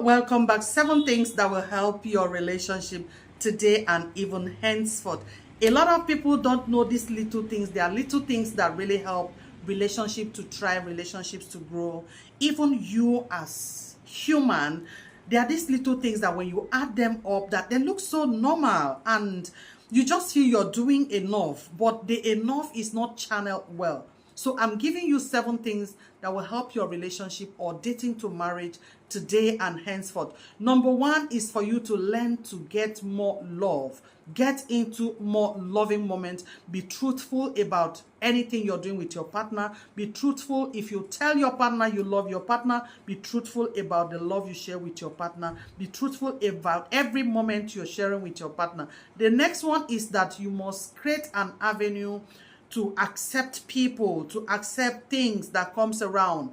welcome back. 7 things that will help your relationship today and even henceforth. A lot of people don't know these little things. There are little things that really help relationship to thrive, relationships to grow. Even you as human, there are these little things that when you add them up, that they look so normal and you just feel you're doing enough, but the enough is not channeled well. So I'm giving you 7 things that will help your relationship or dating to marriage today and henceforth. Number 1 is for you to learn to get more love. Get into more loving moments. Be truthful about anything you're doing with your partner. Be truthful. If you tell your partner you love your partner, be truthful about the love you share with your partner. Be truthful about every moment you're sharing with your partner. The next one is that you must create an avenue to accept people, to accept things that comes around.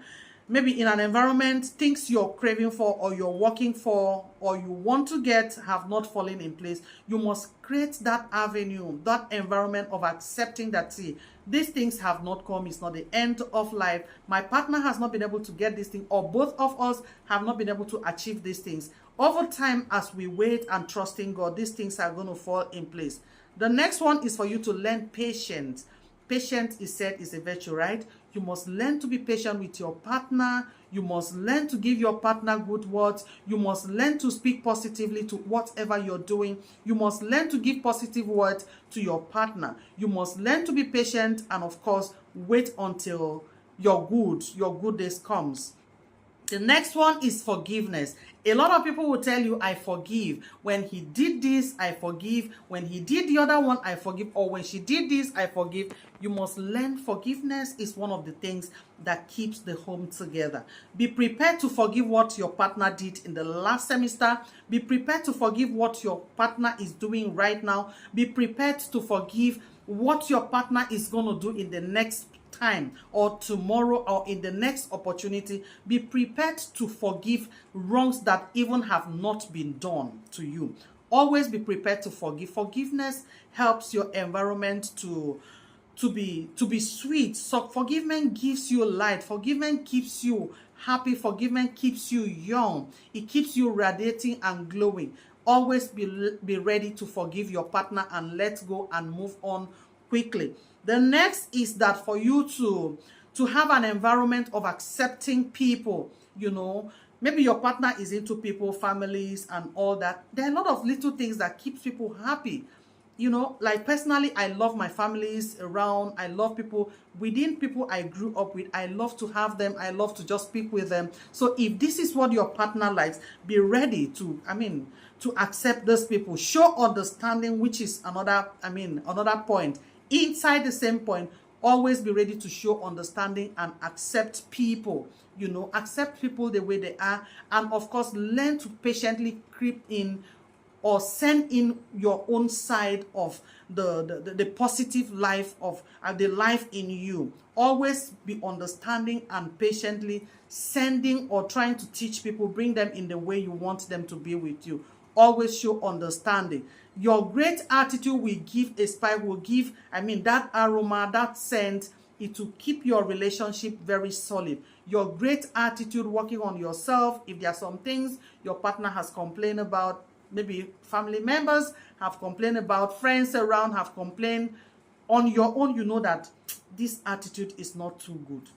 Maybe in an environment, things you're craving for or you're working for or you want to get have not fallen in place. You must create that avenue, that environment of accepting that, see, these things have not come. It's not the end of life. My partner has not been able to get this thing, or both of us have not been able to achieve these things. Over time, as we wait and trust in God, these things are going to fall in place. The next one is for you to learn patience. Patience is said is a virtue, right? You must learn to be patient with your partner. You must learn to give your partner good words. You must learn to speak positively to whatever you're doing. You must learn to give positive words to your partner. You must learn to be patient and, of course, wait until your good days comes. The next one is forgiveness. A lot of people will tell you, I forgive. When he did this, I forgive. When he did the other one, I forgive. Or when she did this, I forgive. You must learn forgiveness is one of the things that keeps the home together. Be prepared to forgive what your partner did in the last semester. Be prepared to forgive what your partner is doing right now. Be prepared to forgive what your partner is going to do in the next time or tomorrow or in the next opportunity. Be prepared to forgive wrongs that even have not been done to you. Always be prepared to forgive. Forgiveness helps your environment to be sweet. So forgiveness gives you light. Forgiveness keeps you happy. Forgiveness keeps you young. It keeps you radiating and glowing. Always be ready to forgive your partner and let go and move on quickly. The next is that for you to have an environment of accepting people, maybe your partner is into people, families, and all that. There are a lot of little things that keeps people happy. Like personally, I love my families around. I love people within people I grew up with. I love to have them. I love to just speak with them. So if this is what your partner likes, be ready to accept those people. Show understanding, which is another point. Inside the same point, always be ready to show understanding and accept people. Accept people the way they are. And of course, learn to patiently creep in or send in your own side of the positive life of the life in you. Always be understanding and patiently sending or trying to teach people, bring them in the way you want them to be with you. Always show understanding. Your great attitude will give a spark, that aroma, that scent. It will keep your relationship very solid. Your great attitude, working on yourself. If there are some things your partner has complained about, maybe family members have complained about, friends around have complained, on your own, you know that this attitude is not too good.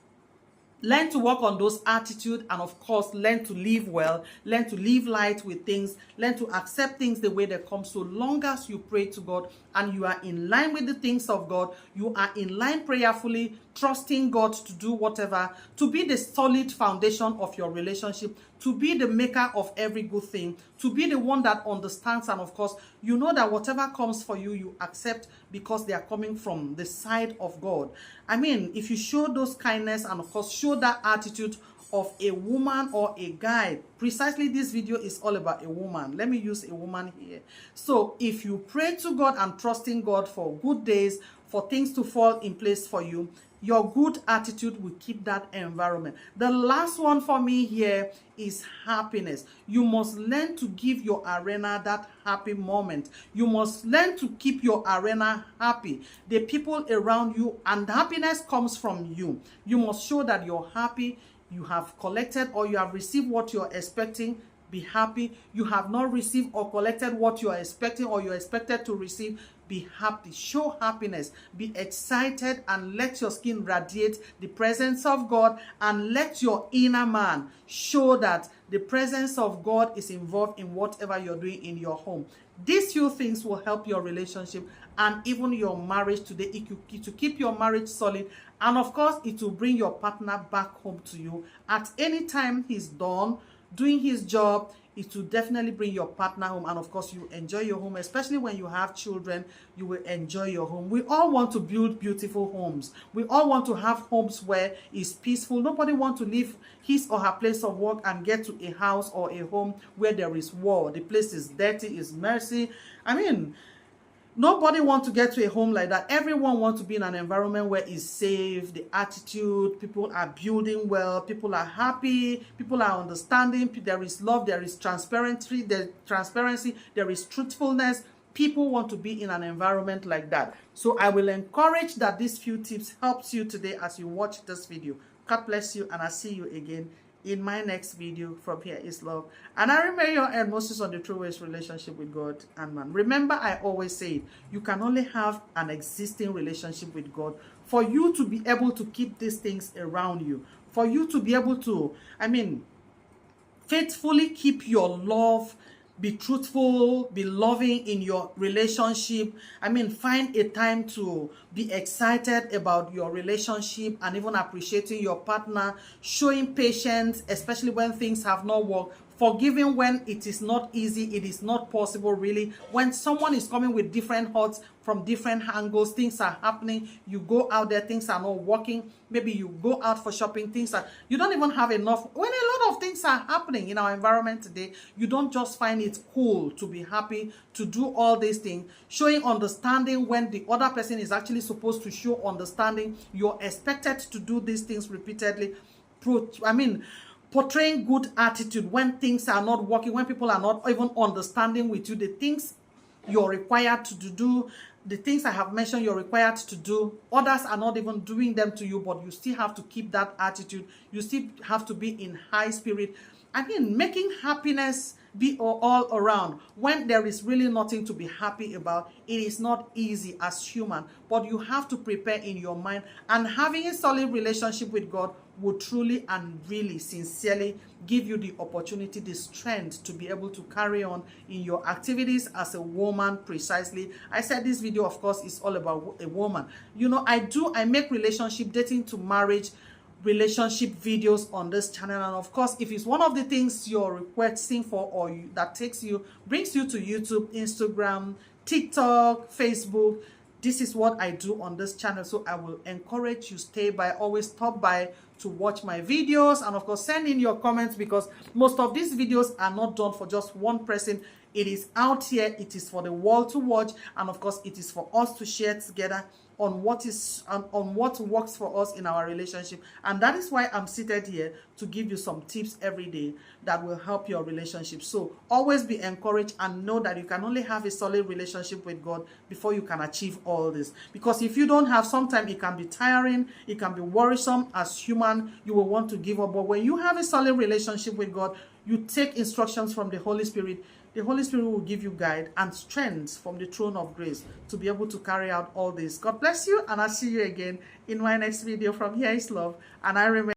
Learn to work on those attitudes and, of course, learn to live well, learn to live light with things, learn to accept things the way they come. So long as you pray to God and you are in line with the things of God, you are in line prayerfully, trusting God to do whatever, to be the solid foundation of your relationship, to be the maker of every good thing, to be the one that understands, and of course, you know that whatever comes for you, you accept because they are coming from the side of God. If you show those kindness and of course show that attitude of a woman or a guy, precisely this video is all about a woman. Let me use a woman here. So if you pray to God and trusting God for good days, for things to fall in place for you, your good attitude will keep that environment. The last one for me here is happiness. You must learn to give your arena that happy moment. You must learn to keep your arena happy. The people around you, and happiness comes from you. You must show that you're happy, you have collected or you have received what you're expecting. be happy. You have not received or collected what you are expecting or you're expected to receive, be happy. Show happiness. Be excited and let your skin radiate the presence of God, and let your inner man show that the presence of God is involved in whatever you're doing in your home. These few things will help your relationship and even your marriage today. To keep your marriage solid, and of course it will bring your partner back home to you at any time he's done doing his job. It will definitely bring your partner home, and of course you enjoy your home, especially when you have children. You will enjoy your home. We all want to build beautiful homes. We all want to have homes where it's peaceful. Nobody wants to leave his or her place of work and get to a house or a home where there is war. The place is dirty, is messy. I mean, nobody wants to get to a home like that. Everyone wants to be in an environment where it's safe, the attitude, people are building well, people are happy, people are understanding, there is love, there is transparency, there is truthfulness. People want to be in an environment like that. So I will encourage that these few tips helps you today as you watch this video. God bless you, and I'll see you again in my next video from Here Is Love. And I remain your end, Moses, on the True Ways relationship with God and man. Remember, I always say it, you can only have an existing relationship with God for you to be able to keep these things around you, for you to be able to, faithfully keep your love, be truthful, be loving in your relationship. Find a time to be excited about your relationship and even appreciating your partner, showing patience, especially when things have not worked, forgiving when it is not easy, it is not possible really. When someone is coming with different hurts from different angles, things are happening, you go out there, things are not working, maybe you go out for shopping, you don't even have enough. When a lot of things are happening in our environment today, you don't just find it cool to be happy to do all these things. Showing understanding when the other person is actually supposed to show understanding. You're expected to do these things repeatedly. Portraying good attitude when things are not working, when people are not even understanding with you, the things you're required to do, the things I have mentioned you're required to do, others are not even doing them to you, but you still have to keep that attitude. You still have to be in high spirit. Making happiness be all around when there is really nothing to be happy about. It is not easy as human, but you have to prepare in your mind, and having a solid relationship with God will truly and really sincerely give you the opportunity, the strength to be able to carry on in your activities as a woman. Precisely, I said this video of course is all about a woman. I make relationship, dating to marriage relationship videos on this channel, and of course if it's one of the things you're requesting for, or that brings you to YouTube, Instagram, TikTok, Facebook, this is what I do on this channel. So I will encourage you, stay by, always stop by to watch my videos, and of course send in your comments, because most of these videos are not done for just one person. It is out here, it is for the world to watch, and of course it is for us to share together on what works for us in our relationship. And that is why I'm seated here to give you some tips every day that will help your relationship. So always be encouraged, and know that you can only have a solid relationship with God before you can achieve all this. Because if you don't have, sometimes it can be tiring, it can be worrisome. As human, you will want to give up. But when you have a solid relationship with God, you take instructions from the Holy Spirit. The Holy Spirit will give you guide and strength from the throne of grace to be able to carry out all this. God bless you, and I'll see you again in my next video from Here Is Love. And I remain